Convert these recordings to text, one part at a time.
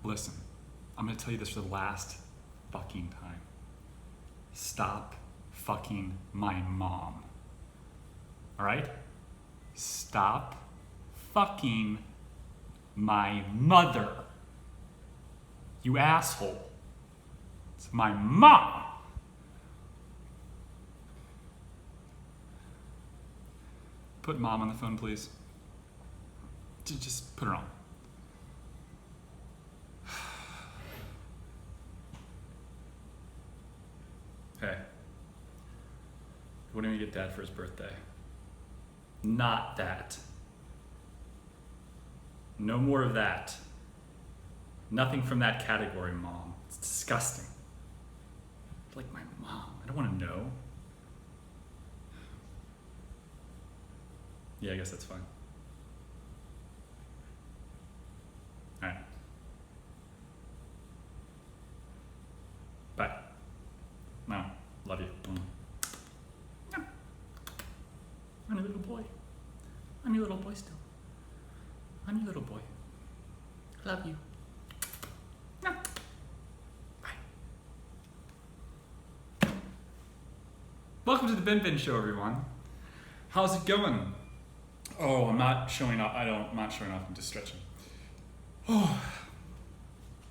listen, I'm gonna tell you this for the last fucking time. Stop fucking my mom. All right? Stop fucking my mother. You asshole. It's my mom. Put mom on the phone, please. Just put her on. Hey, what do we get Dad for his birthday? Not that. No more of that. Nothing from that category, Mom. It's disgusting. It's like my mom. I don't want to know. Yeah, I guess that's fine. All right. Bye. No, love you. Yeah. I'm your little boy. I'm your little boy still. I'm your little boy. Love you. Yeah. Bye. Welcome to the Benben show, everyone. How's it going? Oh, I'm not showing off. I'm not showing off. I'm just stretching. Oh,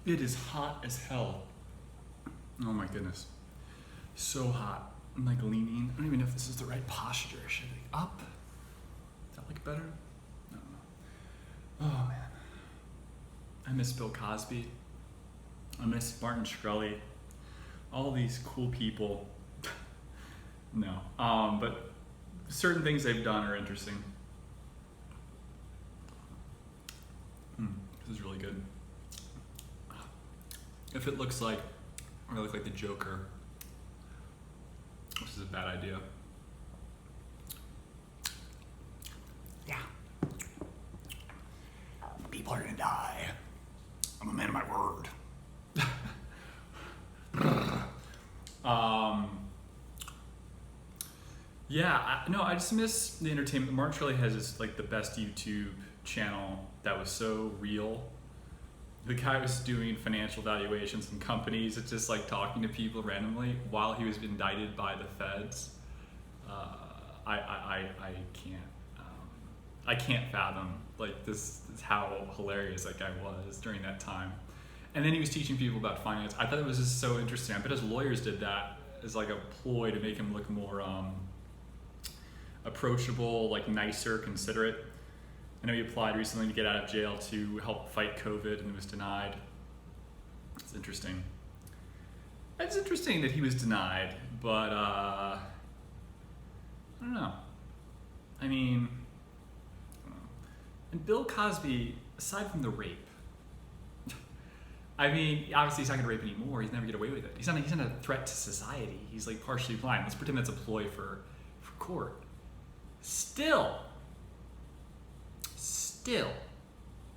it is hot as hell. Oh my goodness. So hot. I'm like leaning. I don't even know if this is the right posture. Should I up? Does that look better? I don't know. Oh man. I miss Bill Cosby. I miss Martin Shkreli. All these cool people. No. But certain things they've done are interesting. This is really good. If it looks like, or I look like the Joker, this is a bad idea. Yeah. People are gonna die. I'm a man of my word. Yeah, I just miss the entertainment. Martin Shkreli has this, like the best YouTube channel that was so real. The guy was doing financial valuations in companies. It's just like talking to people randomly while he was indicted by the feds. I can't fathom like this is how hilarious that guy was during that time. And then he was teaching people about finance. I thought it was just so interesting. I bet his lawyers did that as like a ploy to make him look more approachable, like nicer, considerate. I know he applied recently to get out of jail to help fight COVID and was denied. It's interesting. It's interesting that he was denied, but I don't know. I mean, and Bill Cosby, aside from the rape, I mean, obviously he's not gonna rape anymore. He's never get away with it. He's not a threat to society. He's like partially blind. Let's pretend that's a ploy for court. Still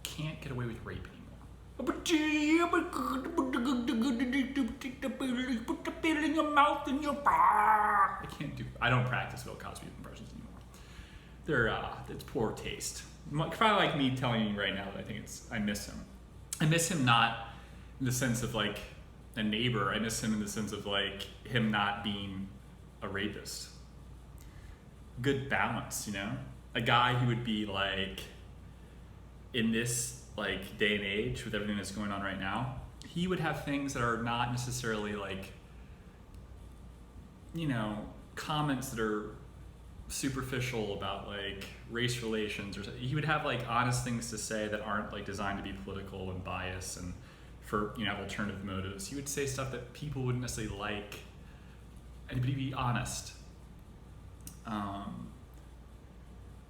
can't get away with rape anymore. Put the pill in your mouth and your I don't practice Bill Cosby impressions anymore. It's poor taste. Probably like me telling you right now that I miss him. I miss him not in the sense of like a neighbor. I miss him in the sense of like him not being a rapist. Good balance, you know? A guy who would be like, in this like day and age with everything that's going on right now, he would have things that are not necessarily like, you know, comments that are superficial about like race relations or something. He would have like honest things to say that aren't like designed to be political and biased and for, you know, have alternative motives. He would say stuff that people wouldn't necessarily like, and he'd be honest.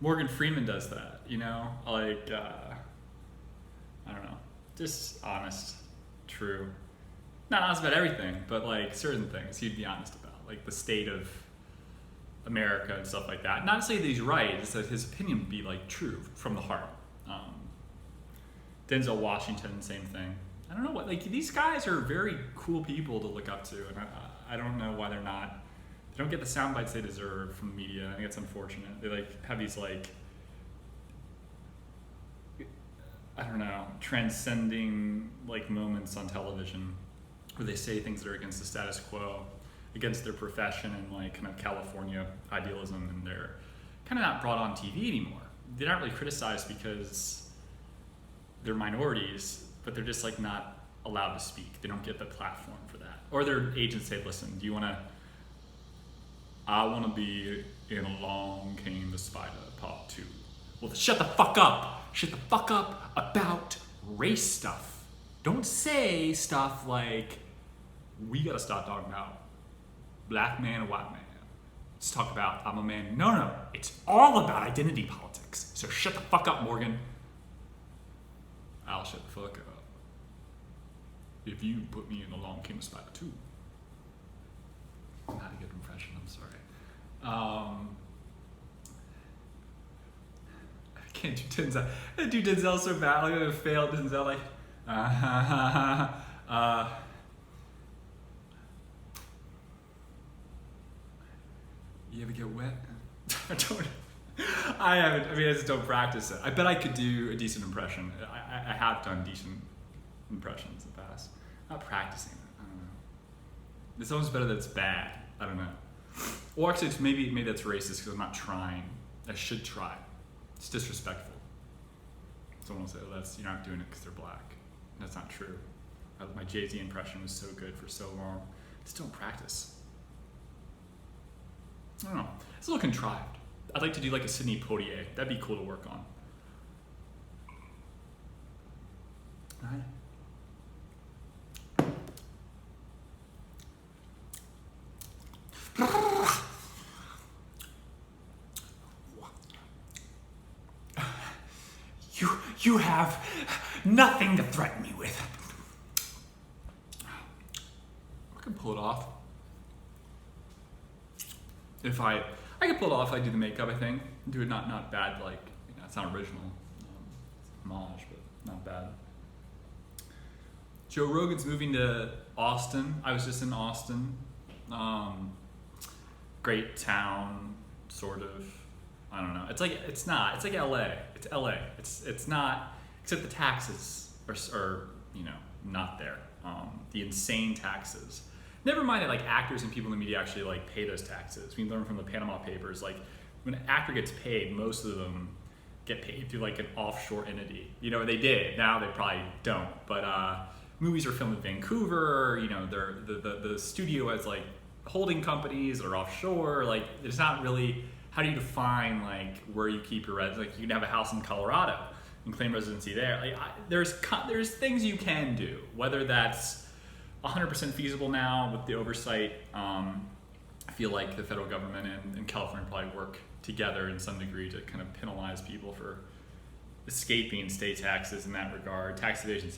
Morgan Freeman does that, you know, like, I don't know, just honest, true. Not honest about everything, but like certain things he'd be honest about, like the state of America and stuff like that. Not to say that he's right, it's that his opinion would be like true from the heart. Denzel Washington, same thing. I don't know what, like these guys are very cool people to look up to, and I don't know why they don't get the sound bites they deserve from the media. I think it's unfortunate. They like have these like, I don't know, transcending like moments on television where they say things that are against the status quo, against their profession and like kind of California idealism, and they're kind of not brought on TV anymore. They're not really criticized because they're minorities, but they're just like not allowed to speak. They don't get the platform for that. Or their agents say, listen, do you want to, I want to be in Along Came the Spider Part 2. Well, shut the fuck up. Shut the fuck up about race stuff. Don't say stuff like, we gotta start talking about black man and white man. Let's talk about I'm a man. No, it's all about identity politics. So shut the fuck up, Morgan. I'll shut the fuck up if you put me in Along Came the Spider 2. Not a good impression, I'm sorry. I can't do Denzel. I do Denzel so bad. I'm gonna fail Denzel like, you ever get wet? I haven't. I mean, I just don't practice it. I bet I could do a decent impression. I have done decent impressions in the past. Not practicing it. I don't know. It's almost better that it's bad. I don't know. Or actually, maybe that's racist because I'm not trying. I should try. It's disrespectful. Someone will say, "Oh, you're not doing it because they're black." That's not true. My Jay-Z impression was so good for so long. Just don't practice. I don't know. It's a little contrived. I'd like to do like a Sidney Poitier. That'd be cool to work on. All right. You have nothing to threaten me with. I can pull it off. If I can pull it off if I do the makeup, I think. Do it not bad, like, it's not original. It's homage, but not bad. Joe Rogan's moving to Austin. I was just in Austin. Great town, sort of. I don't know. It's like LA. It's LA. It's not, except the taxes are not there. The insane taxes. Never mind that like actors and people in the media actually like pay those taxes. We learned from the Panama Papers, like when an actor gets paid, most of them get paid through like an offshore entity. They did. Now they probably don't. But movies are filmed in Vancouver. The studio has like holding companies or offshore. Like there's not really. How do you define like where you keep your residence? Like you can have a house in Colorado and claim residency there. Like there's things you can do, whether that's 100% feasible now with the oversight. I feel like the federal government and California probably work together in some degree to kind of penalize people for escaping state taxes in that regard. Tax evasion,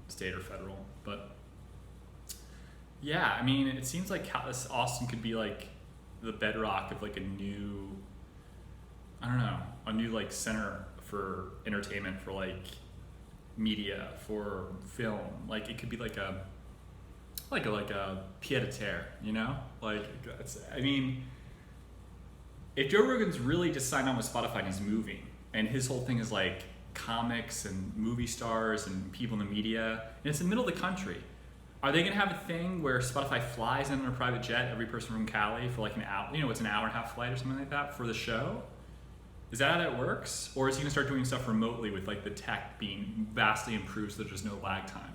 state or federal. But yeah, I mean, it seems like Austin could be like the bedrock of like a new like center for entertainment, for like media, for film. Like it could be like a pied-à-terre, if Joe Rogan's really just signed on with Spotify and he's moving, and his whole thing is like comics and movie stars and people in the media, and it's in the middle of the country, are they going to have a thing where Spotify flies in on a private jet every person from Cali for like an hour? It's an hour and a half flight or something like that for the show? Is that how that works? Or is he going to start doing stuff remotely with like the tech being vastly improved so that there's no lag time?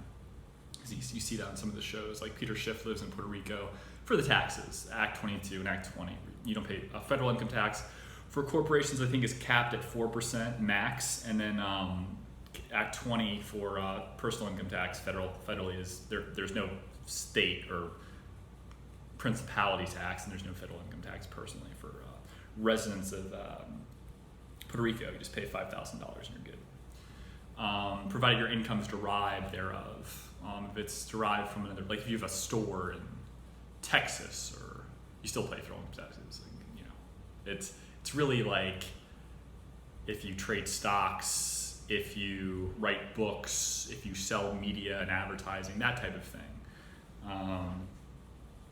Because you see that on some of the shows. Like Peter Schiff lives in Puerto Rico for the taxes, Act 22 and Act 20. You don't pay a federal income tax. For corporations, I think is capped at 4% max, and then Act 20 for personal income tax, federally is there's no state or principality tax, and there's no federal income tax personally for residents of Puerto Rico. You just pay $5,000 and you're good. Provided your income is derived thereof. If it's derived from another, like if you have a store in Texas, or you still pay federal income taxes. It's really like if you trade stocks, if you write books, if you sell media and advertising, that type of thing,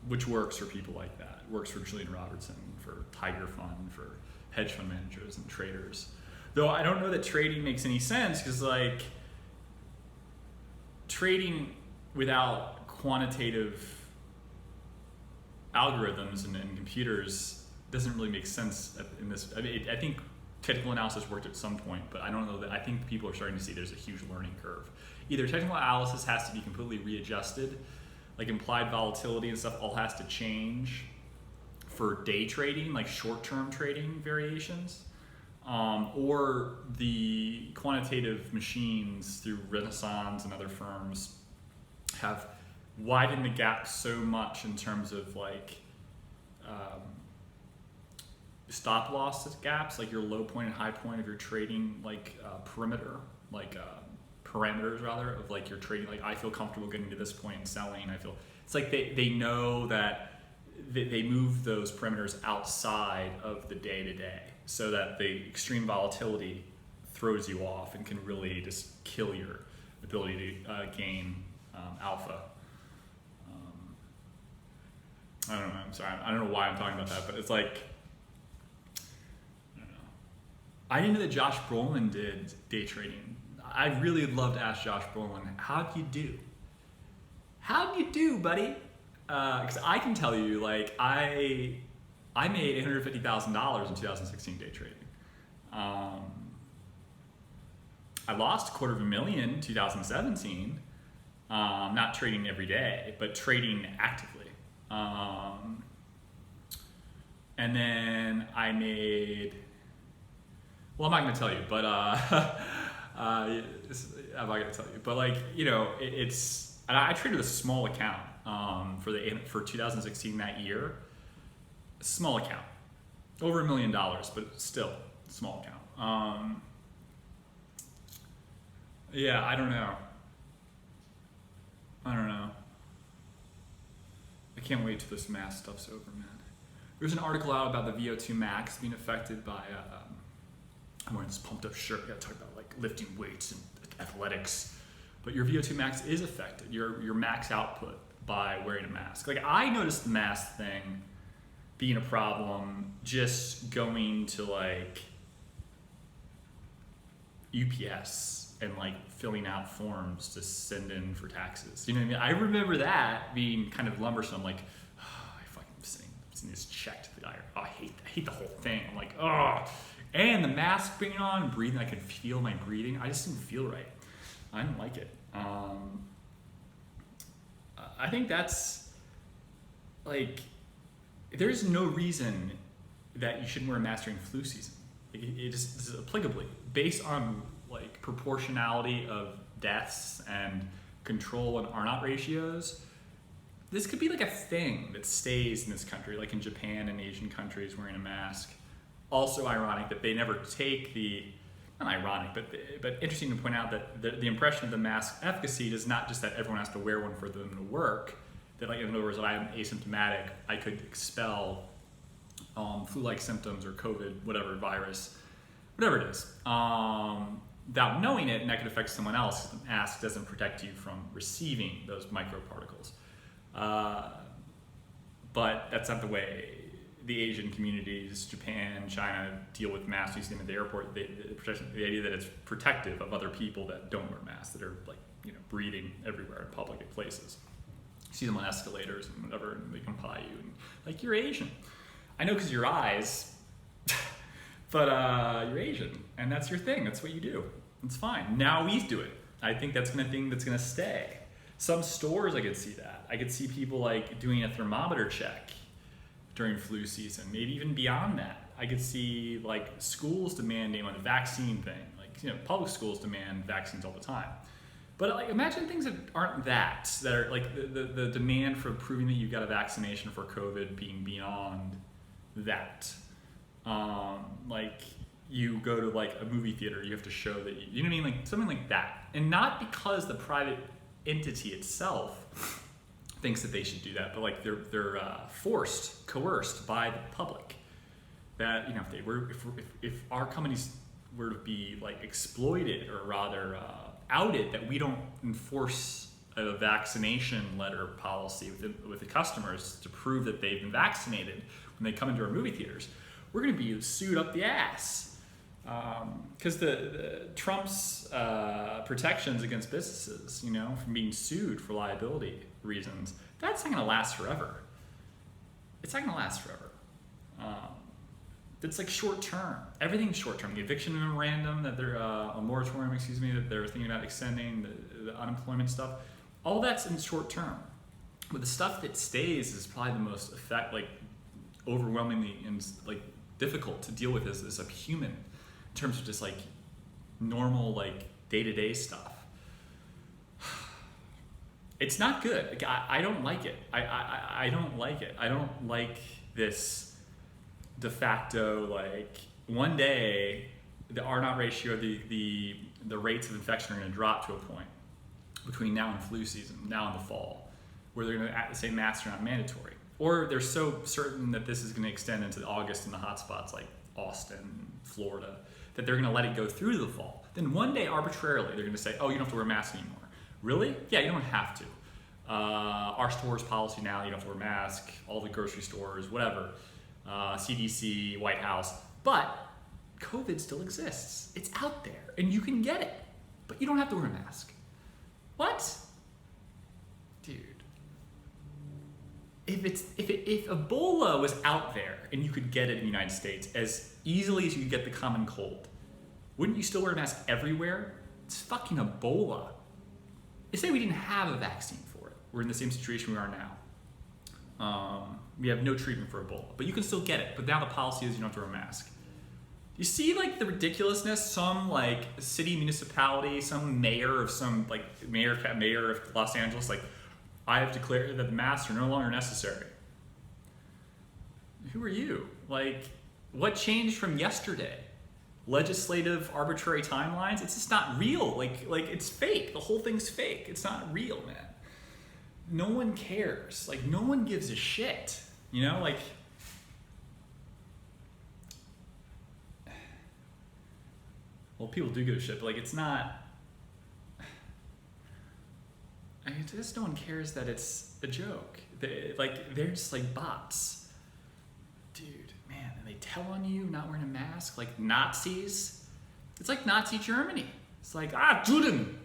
which works for people like that. It works for Julian Robertson, for Tiger Fund, for hedge fund managers and traders. Though I don't know that trading makes any sense, because like trading without quantitative algorithms and computers doesn't really make sense in this. I mean, I think technical analysis worked at some point, but I don't know that. I think people are starting to see there's a huge learning curve. Either technical analysis has to be completely readjusted, like implied volatility and stuff all has to change for day trading, like short-term trading variations, or the quantitative machines through Renaissance and other firms have widened the gap so much in terms of like stop loss gaps, like your low point and high point of your trading, like parameters rather, of like your trading. Like I feel comfortable getting to this point and selling. I feel it's like they know that they move those parameters outside of the day to day, so that the extreme volatility throws you off and can really just kill your ability to gain alpha. I don't know. I'm sorry. I don't know why I'm talking about that, but it's like, I don't know. I didn't know that Josh Brolin did day trading. I really would love to ask Josh Brolin, how'd you do? How'd you do, buddy? Because I can tell you, like, I made $850,000 in 2016 day trading. I lost $250,000 in 2017, not trading every day, but trading actively. And then I made, well, I'm not going to tell you, but I'm not going to tell you, but like, you know, it's, and I traded a small account for 2016 that year, a small account, over $1 million, but still a small account. Yeah, I don't know. I can't wait till this mask stuff's over, man. There's an article out about the VO2 max being affected by, I'm wearing this pumped up shirt, I gotta talk about like lifting weights and athletics, but your VO2 max is affected, your max output, by wearing a mask. Like I noticed the mask thing being a problem just going to like UPS and like filling out forms to send in for taxes. You know what I mean? I remember that being kind of lumbersome, like, oh, I fucking sending this check to the guy. Oh, I hate the whole thing. I'm like, oh. And the mask being on and breathing, I could feel my breathing. I just didn't feel right. I didn't like it. I think that's like, there's no reason that you shouldn't wear a mask during flu season. It just is applicably based on like proportionality of deaths and control and R-naught ratios. This could be like a thing that stays in this country, like in Japan and Asian countries, wearing a mask. Also ironic that they never take the, not ironic, but interesting to point out that the impression of the mask efficacy is not just that everyone has to wear one for them to work, that like in other words, that I'm asymptomatic, I could expel flu-like symptoms or COVID, whatever virus, whatever it is, without knowing it, and that could affect someone else. The mask doesn't protect you from receiving those microparticles. But that's not the way the Asian communities, Japan, China, deal with masks using at the airport. The idea that it's protective of other people that don't wear masks, that are like, you know, breathing everywhere in public places. You see them on escalators and whatever, and they come by you, and like, you're Asian. I know because your eyes, but you're Asian, and that's your thing. That's what you do. It's fine. Now we do it. I think that's a thing that's gonna stay. Some stores, I could see that. I could see people like doing a thermometer check during flu season, maybe even beyond that. I could see like schools demanding on the vaccine thing. Like, you know, public schools demand vaccines all the time. But like, imagine things that aren't that are like the demand for proving that you got a vaccination for COVID being beyond that. Like you go to like a movie theater, you have to show that you know what I mean, like something like that. And not because the private entity itself thinks that they should do that, but like they're coerced by the public. That, you know, if our companies were to be like exploited, or rather outed, that we don't enforce a vaccination letter policy with the customers to prove that they've been vaccinated when they come into our movie theaters, we're going to be sued up the ass. Because the Trump's protections against businesses, you know, from being sued for liability reasons, that's not going to last forever. It's not going to last forever. It's like short term. Everything's short term. The eviction memorandum that they're a moratorium, excuse me, that they're thinking about extending, the unemployment stuff, all that's in short term. But the stuff that stays is probably the most overwhelmingly and like difficult to deal with as a human, in terms of just like normal like day-to-day stuff. It's not good. Like, I don't like it. I don't like it. I don't like this de facto, like one day the R0 ratio, the rates of infection are going to drop to a point between now and flu season, now in the fall, where they're going to say masks are not mandatory. Or they're so certain that this is going to extend into August in the hot spots like Austin, Florida, that they're going to let it go through the fall. Then one day arbitrarily they're going to say, oh, you don't have to wear masks anymore. Really? Yeah, you don't have to. Our store's policy now, you don't have to wear a mask, all the grocery stores, whatever, CDC, White House, but COVID still exists. It's out there and you can get it, but you don't have to wear a mask. What? Dude. If Ebola was out there and you could get it in the United States as easily as you could get the common cold, wouldn't you still wear a mask everywhere? It's fucking Ebola. Let's say we didn't have a vaccine for it. We're in the same situation we are now. We have no treatment for Ebola, but you can still get it. But now the policy is you don't have to wear a mask. You see like the ridiculousness, some like city municipality, some mayor of mayor of Los Angeles, like, I have declared that the masks are no longer necessary. Who are you? Like, what changed from yesterday? Legislative arbitrary timelines? It's just not real. Like it's fake. The whole thing's fake. It's not real, man. No one cares. Like, no one gives a shit. You know, like, well, people do give a shit, but like, it's not. I mean, just no one cares that it's a joke. They're just like bots. Dude, man, and they tell on you not wearing a mask, like Nazis. It's like Nazi Germany. It's like, Juden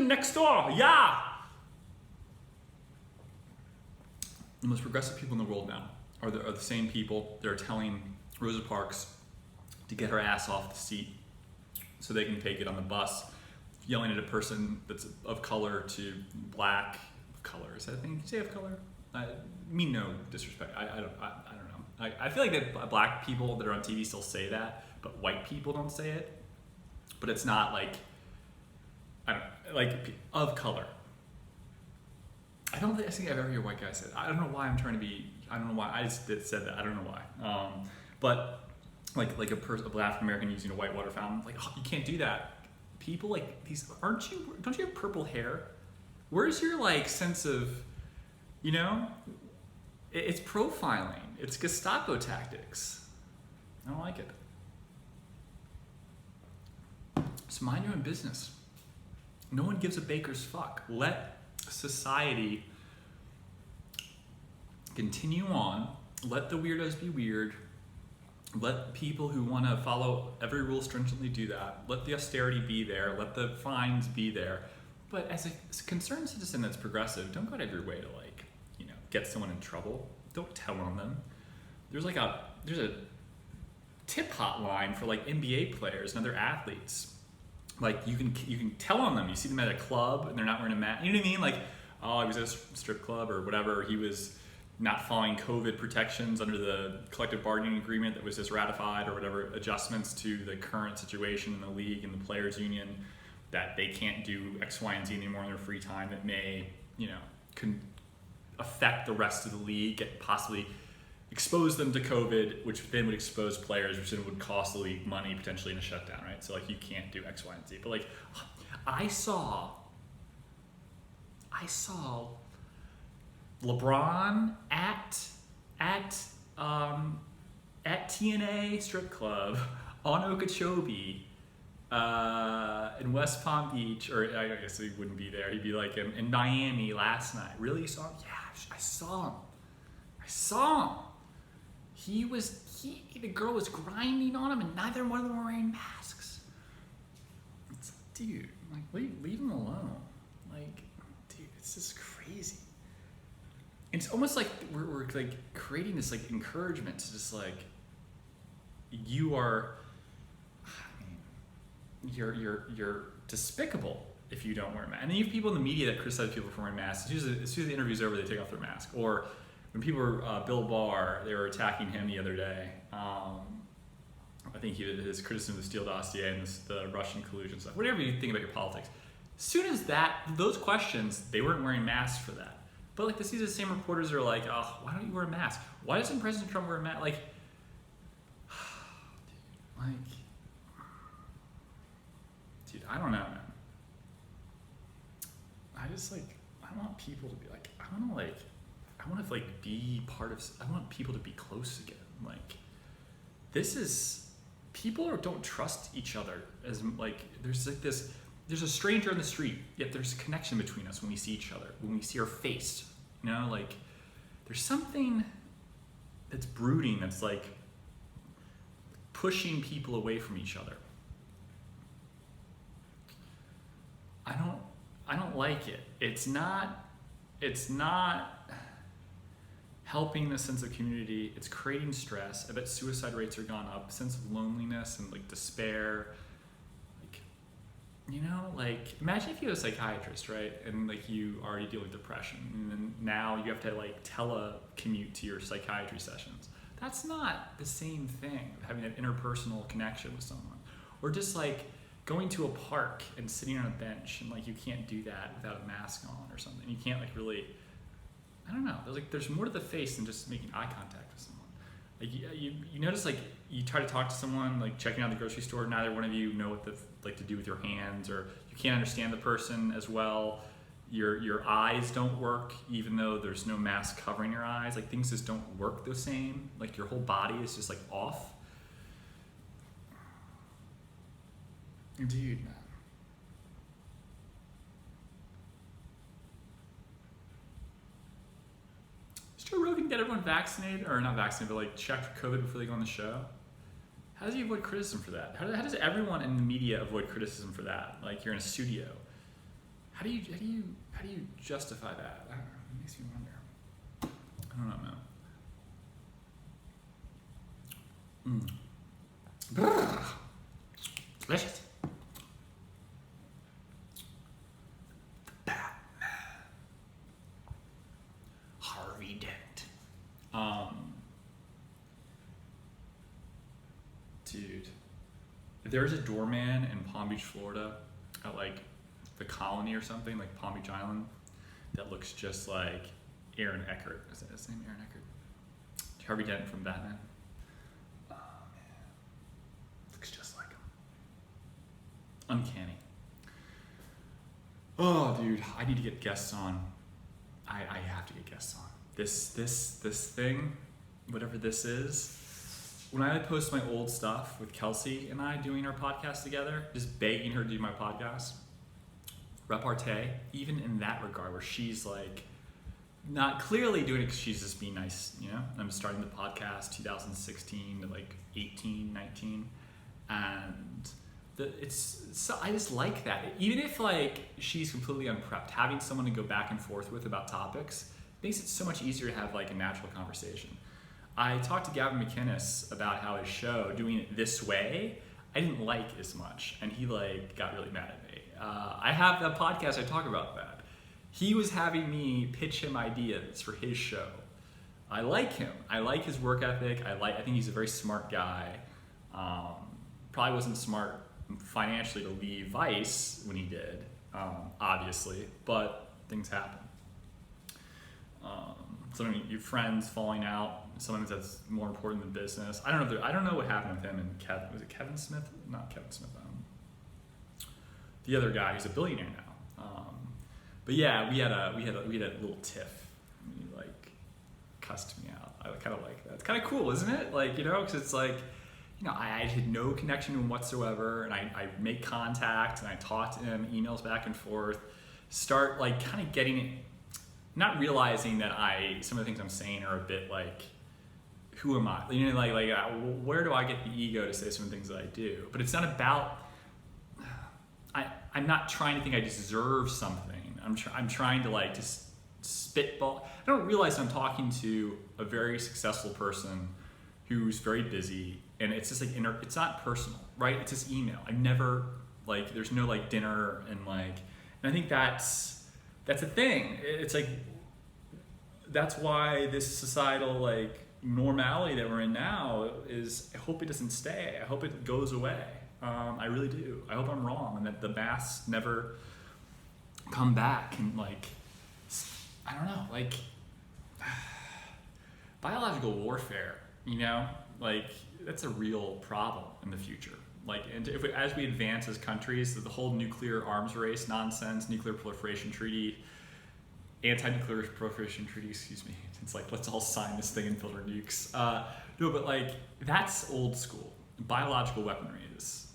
next door, yeah. The most progressive people in the world now are the same people that are telling Rosa Parks to get her ass off the seat so they can take it on the bus, yelling at a person that's of color to black color. Is that a thing? Can you say of color? Mean no disrespect. I don't know. I feel like that black people that are on TV still say that, but white people don't say it. But it's not like, I don't like of color. I don't think I've ever heard a white guy say that. I don't know why I'm trying to be. I don't know why I just said that. I don't know why. But like a black African American using a white water fountain, like, oh, you can't do that. People like these, don't you have purple hair? Where's your like sense of, you know, it's profiling, it's Gestapo tactics. I don't like it. So mind your own business. No one gives a baker's fuck. Let society continue on. Let the weirdos be weird. Let people who want to follow every rule stringently do that. Let the austerity be there. Let the fines be there. But as a concerned citizen that's progressive, don't go out of your way to like, you know, get someone in trouble. Don't tell on them. There's a tip hotline for like NBA players and other athletes. Like you can tell on them. You see them at a club and they're not wearing a mask. You know what I mean? Like, oh, he was at a strip club or whatever. He was not following COVID protections under the collective bargaining agreement that was just ratified or whatever, adjustments to the current situation in the league and the players union, that they can't do X, Y, and Z anymore in their free time that may, you know, affect the rest of the league and possibly expose them to COVID, which then would expose players, which then would cost the league money potentially in a shutdown, right? So like you can't do X, Y, and Z. But like I saw LeBron at TNA strip club on Okeechobee in West Palm Beach, or I guess he wouldn't be there. He'd be like in Miami last night. Really, you saw him? Yeah, I saw him. the girl was grinding on him, and neither one of them were wearing masks. It's like, dude, like leave him alone. Like, dude, it's just crazy. It's almost like we're like creating this like encouragement to just like, you are, I mean, you're despicable if you don't wear a mask. And then you have people in the media that criticize people for wearing masks. As soon as the interview's over, they take off their mask. Or when people were, Bill Barr, they were attacking him the other day. I think his criticism of the Steele dossier and the Russian collusion stuff. Whatever you think about your politics. As soon as those questions, they weren't wearing masks for that. But like these are the same reporters that are like, oh, why don't you wear a mask? Why doesn't President Trump wear a mask? Like, dude, I don't know, man. I want people to be like, I want to be part of, I want people to be close again. Like, people don't trust each other as like, there's a stranger in the street, yet there's a connection between us when we see each other, when we see our face, you know, like there's something that's brooding, that's like pushing people away from each other. I don't like it. It's not helping the sense of community. It's creating stress. I bet suicide rates are gone up, sense of loneliness and like despair. Like, you know, like imagine if you had a psychiatrist, right? And like you already deal with depression, and then now you have to like telecommute to your psychiatry sessions. That's not the same thing, having an interpersonal connection with someone. Or just like going to a park and sitting on a bench, and like you can't do that without a mask on or something. You can't like really, I don't know. There's more to the face than just making eye contact with someone. Like you notice like you try to talk to someone, like checking out the grocery store, neither one of you know what to do with your hands, or you can't understand the person as well. Your eyes don't work even though there's no mask covering your eyes. Like things just don't work the same. Like your whole body is just like off. Dude, man. Is Joe Rogan get everyone vaccinated, or not vaccinated, but like checked for COVID before they go on the show? How does he avoid criticism for that? How does everyone in the media avoid criticism for that? Like you're in a studio. How do you justify that? I don't know. It makes me wonder. I don't know, man. Delicious. Harvey Dent. Dude, there's a doorman in Palm Beach, Florida, at like the Colony or something, like Palm Beach Island, that looks just like Aaron Eckhart. Is that his name, Aaron Eckhart? Harvey Dent from Batman. Oh man, looks just like him. Uncanny. Oh, dude, I need to get guests on. I have to get guests on. This thing, whatever this is. When I post my old stuff with Kelsey and I doing our podcast together, just begging her to do my podcast, repartee, even in that regard, where she's like not clearly doing it because she's just being nice, you know? I'm starting the podcast 2016 to like 18, 19, and I just like that. Even if like she's completely unprepped, having someone to go back and forth with about topics makes it so much easier to have like a natural conversation. I talked to Gavin McInnes about how his show, doing it this way, I didn't like as much, and he like got really mad at me. I have that podcast, I talk about that. He was having me pitch him ideas for his show. I like him. I like his work ethic. I think he's a very smart guy. Probably wasn't smart financially to leave Vice when he did, obviously, but things happen. Sometimes your friends falling out, sometimes that's more important than business. I don't know what happened with him and Kevin. Was it Kevin Smith? Not Kevin Smith. The other guy who's a billionaire now. But yeah, we had a little tiff. He like cussed me out. I kind of like that. It's kind of cool, isn't it? Like, you know, because it's like, you know, I had no connection to him whatsoever, and I make contact and I talk to him, emails back and forth, start like kind of getting it, not realizing that some of the things I'm saying are a bit like who am I? You know, where do I get the ego to say some things that I do? But it's not about. I'm not trying to think I deserve something. I'm trying to like just spitball. I don't realize I'm talking to a very successful person who's very busy, and it's just like it's not personal, right? It's just email. I never like there's no like dinner and I think that's a thing. It's like that's why this societal like normality that we're in now is. I hope it doesn't stay. I hope it goes away. I really do. I hope I'm wrong and that the masks never come back and like I don't know, like biological warfare, you know, like that's a real problem in the future. Like, and as we advance as countries, the whole nuclear arms race nonsense, nuclear proliferation treaty, anti-nuclear proliferation treaty, excuse me. It's like, let's all sign this thing and build our nukes. No, but like, that's old school. Biological weaponry is,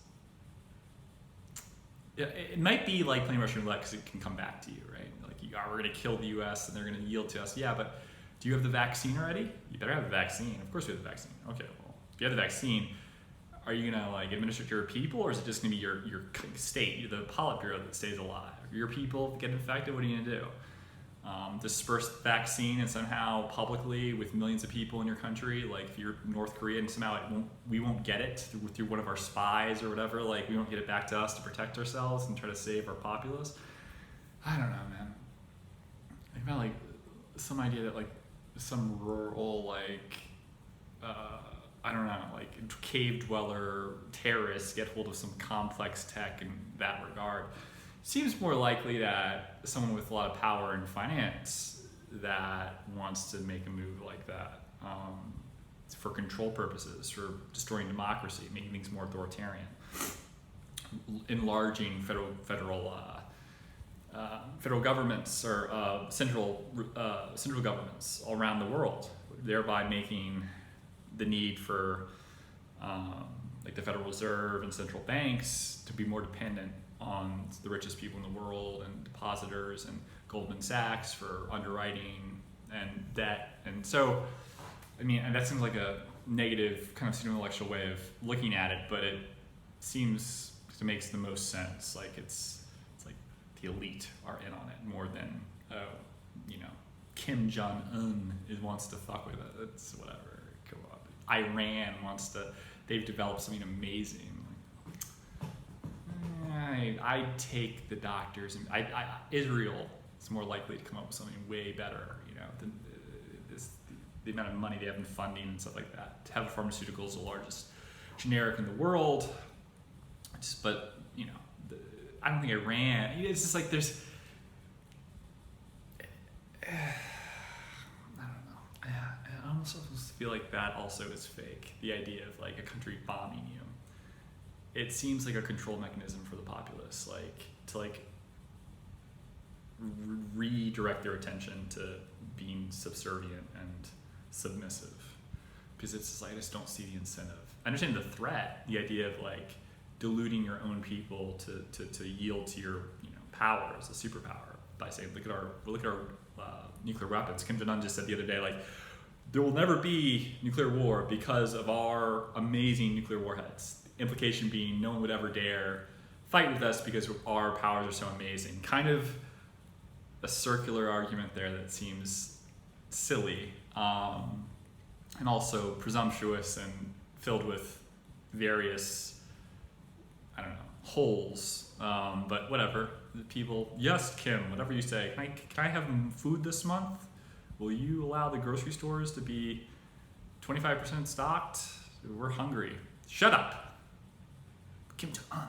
it might be like playing Russian roulette because it can come back to you, right? Like, we're going to kill the US and they're going to yield to us. Yeah, but do you have the vaccine already? You better have the vaccine. Of course we have the vaccine. Okay, well, if you have the vaccine, are you going to like administer it to your people, or is it just going to be your state, the Politburo that stays alive? Your people get infected, what are you going to do? Disperse the vaccine and somehow publicly with millions of people in your country, like if you're North Korea and somehow we won't get it through one of our spies or whatever, like we won't get it back to us to protect ourselves and try to save our populace. I don't know, man. I found like some idea that like some rural like I don't know, like cave dweller terrorists get hold of some complex tech in that regard. Seems more likely that someone with a lot of power and finance that wants to make a move like that for control purposes, for destroying democracy, making things more authoritarian, enlarging federal governments or central governments all around the world, thereby making the need for like the Federal Reserve and central banks to be more dependent on the richest people in the world and depositors and Goldman Sachs for underwriting and debt. And so, I mean, and that seems like a negative kind of pseudo-intellectual way of looking at it, but it seems to make the most sense. Like it's like the elite are in on it more than, you know, Kim Jong-un wants to fuck with it. It's whatever. Come on. Iran wants to, they've developed something amazing. I take the doctors, and Israel is more likely to come up with something way better, you know, than the amount of money they have in funding and stuff like that. To have pharmaceuticals, the largest generic in the world, but you know, I don't think Iran. It's just like there's, I don't know. I almost feel like that also is fake. The idea of like a country bombing you. It seems like a control mechanism for the populace, like to like redirect their attention to being subservient and submissive, because it's just like I just don't see the incentive. I understand the threat, the idea of like deluding your own people to yield to your power as a superpower by saying look at our nuclear weapons. Kim Jong-un just said the other day like there will never be nuclear war because of our amazing nuclear warheads. Implication being no one would ever dare fight with us because our powers are so amazing. Kind of a circular argument there that seems silly and also presumptuous and filled with various, I don't know, holes. But whatever. The people, yes, Kim, whatever you say. Can I have food this month? Will you allow the grocery stores to be 25% stocked? We're hungry. Shut up. Kim Jong-un.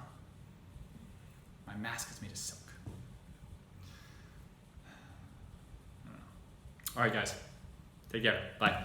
My mask is made of silk. I don't know. All right, guys. Take care. Bye.